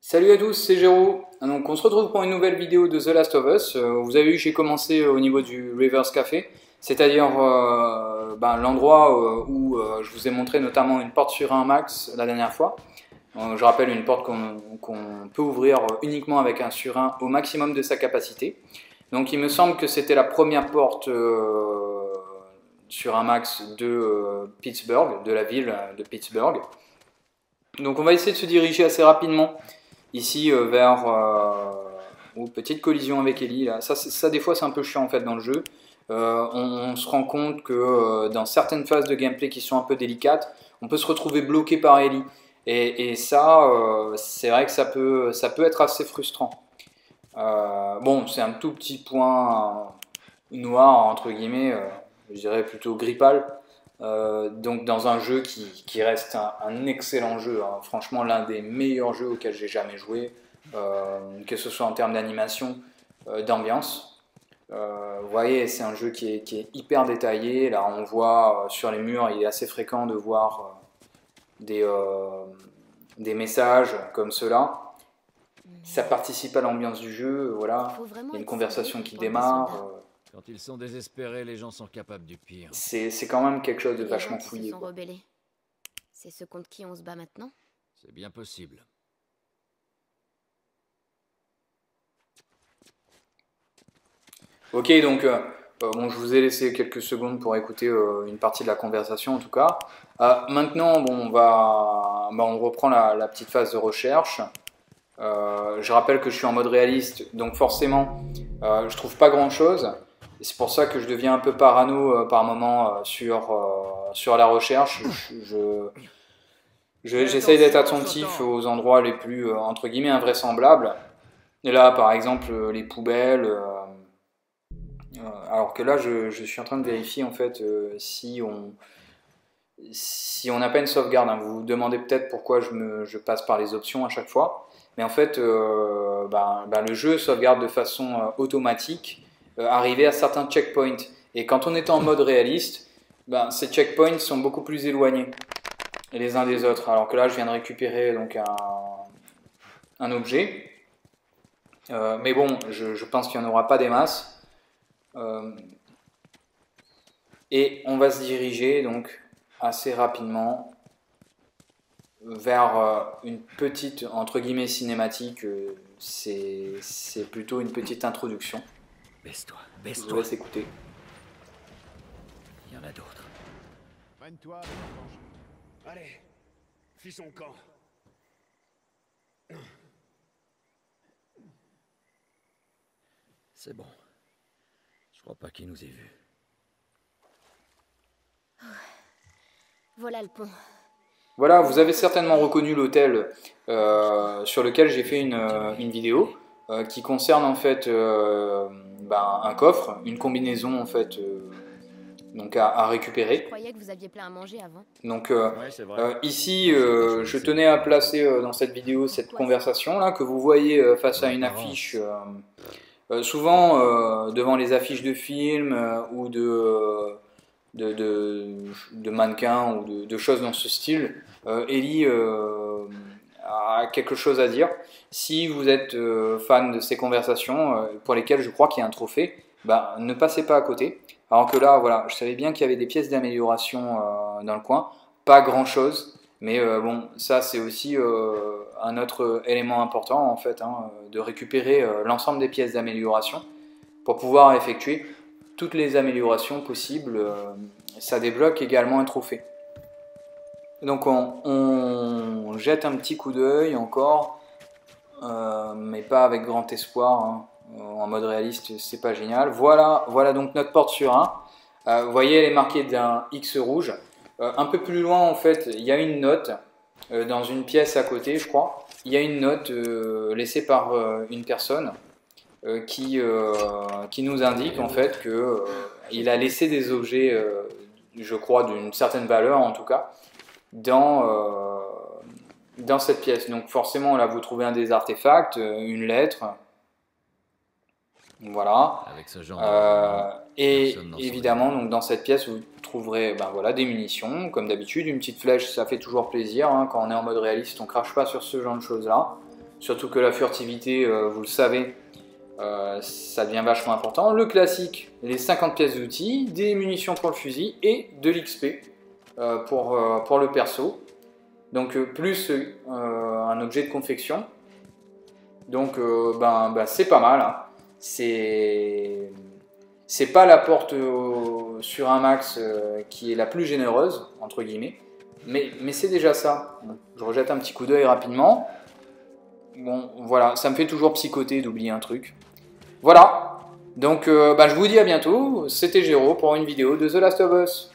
Salut à tous, c'est Géraud. Donc on se retrouve pour une nouvelle vidéo de The Last of Us. Vous avez vu, j'ai commencé au niveau du Rivers Café, c'est-à-dire l'endroit où je vous ai montré notamment une porte sur un max la dernière fois. Je rappelle une porte qu'on peut ouvrir uniquement avec un surin au maximum de sa capacité. Donc il me semble que c'était la première porte sur un max de Pittsburgh, de la ville de Pittsburgh. Donc on va essayer de se diriger assez rapidement ici vers petite collision avec Ellie. Là. Ça des fois c'est un peu chiant en fait dans le jeu. On se rend compte que dans certaines phases de gameplay qui sont un peu délicates, on peut se retrouver bloqué par Ellie. Et ça, c'est vrai que ça peut être assez frustrant. Bon, c'est un tout petit point noir, entre guillemets, je dirais plutôt gris pâle. Donc dans un jeu qui reste un excellent jeu, hein. Franchement l'un des meilleurs jeux auxquels j'ai jamais joué, que ce soit en termes d'animation, d'ambiance. Vous voyez, c'est un jeu qui est hyper détaillé. Là on voit sur les murs, il est assez fréquent de voir des messages comme cela. Ça participe à l'ambiance du jeu, voilà. Il y a une conversation qui démarre. Quand ils sont désespérés, les gens sont capables du pire. C'est quand même quelque chose de vachement fouillé. C'est ceux contre qui on se bat maintenant? C'est bien possible. Ok, donc bon, je vous ai laissé quelques secondes pour écouter une partie de la conversation en tout cas. Maintenant, bon, on reprend la petite phase de recherche. Je rappelle que je suis en mode réaliste, donc forcément, je trouve pas grand chose. C'est pour ça que je deviens un peu parano par moment sur la recherche. J'essaye d'être attentif aux endroits les plus entre guillemets invraisemblables. Et là, par exemple, les poubelles. Alors que là, je suis en train de vérifier en fait si on n'a pas une sauvegarde. Hein. Vous vous demandez peut-être pourquoi je passe par les options à chaque fois. Mais en fait, le jeu sauvegarde de façon automatique arriver à certains checkpoints. Et quand on est en mode réaliste, ces checkpoints sont beaucoup plus éloignés les uns des autres. Alors que là, je viens de récupérer donc un objet. Mais bon, je pense qu'il n'y en aura pas des masses. Et on va se diriger donc assez rapidement vers une petite, entre guillemets, cinématique. C'est plutôt une petite introduction. Baisse-toi, Je baisse-toi. vous laisse écouter. Il y en a d'autres. Prenne-toi avec l'enjeu. Allez, fis son camp. C'est bon. Je crois pas qu'il nous ait vus. Voilà le pont. Voilà, vous avez certainement reconnu l'hôtel sur lequel j'ai fait une vidéo qui concerne en fait un coffre, une combinaison en fait donc à récupérer. Je croyais que vous aviez plein à manger avant. Donc Ouais, c'est vrai. ici, je tenais à placer dans cette vidéo cette conversation là que vous voyez face à une affiche. Souvent devant les affiches de films ou de mannequins ou de choses dans ce style, Ellie a quelque chose à dire. Si vous êtes fan de ces conversations pour lesquelles je crois qu'il y a un trophée, ne passez pas à côté. Alors que là, voilà, je savais bien qu'il y avait des pièces d'amélioration dans le coin, pas grand chose, mais bon, ça c'est aussi un autre élément important en fait, hein, de récupérer l'ensemble des pièces d'amélioration pour pouvoir effectuer toutes les améliorations possibles. Ça débloque également un trophée. Donc on jette un petit coup d'œil encore, mais pas avec grand espoir. Hein. En mode réaliste, c'est pas génial. Voilà donc notre porte sur un. Vous voyez, elle est marquée d'un X rouge. Un peu plus loin, en fait, il y a une note dans une pièce à côté, je crois. Il y a une note laissée par une personne qui nous indique en fait que il a laissé des objets, je crois d'une certaine valeur en tout cas, dans cette pièce. Donc forcément là vous trouvez un des artefacts, une lettre, voilà. Avec ce genre Et évidemment donc dans cette pièce vous trouverez des munitions comme d'habitude, une petite flèche, ça fait toujours plaisir, hein. Quand on est en mode réaliste on crache pas sur ce genre de choses là. Surtout que la furtivité, vous le savez, ça devient vachement important. Le classique, les 50 pièces d'outils, des munitions pour le fusil et de l'XP pour le perso. Donc plus un objet de confection. Donc c'est pas mal. Hein. C'est pas la porte sur un max qui est la plus généreuse, entre guillemets. Mais c'est déjà ça. Bon, je rejette un petit coup d'œil rapidement. Bon, voilà, ça me fait toujours psychoter d'oublier un truc. Voilà, donc je vous dis à bientôt. C'était Géraud pour une vidéo de The Last of Us.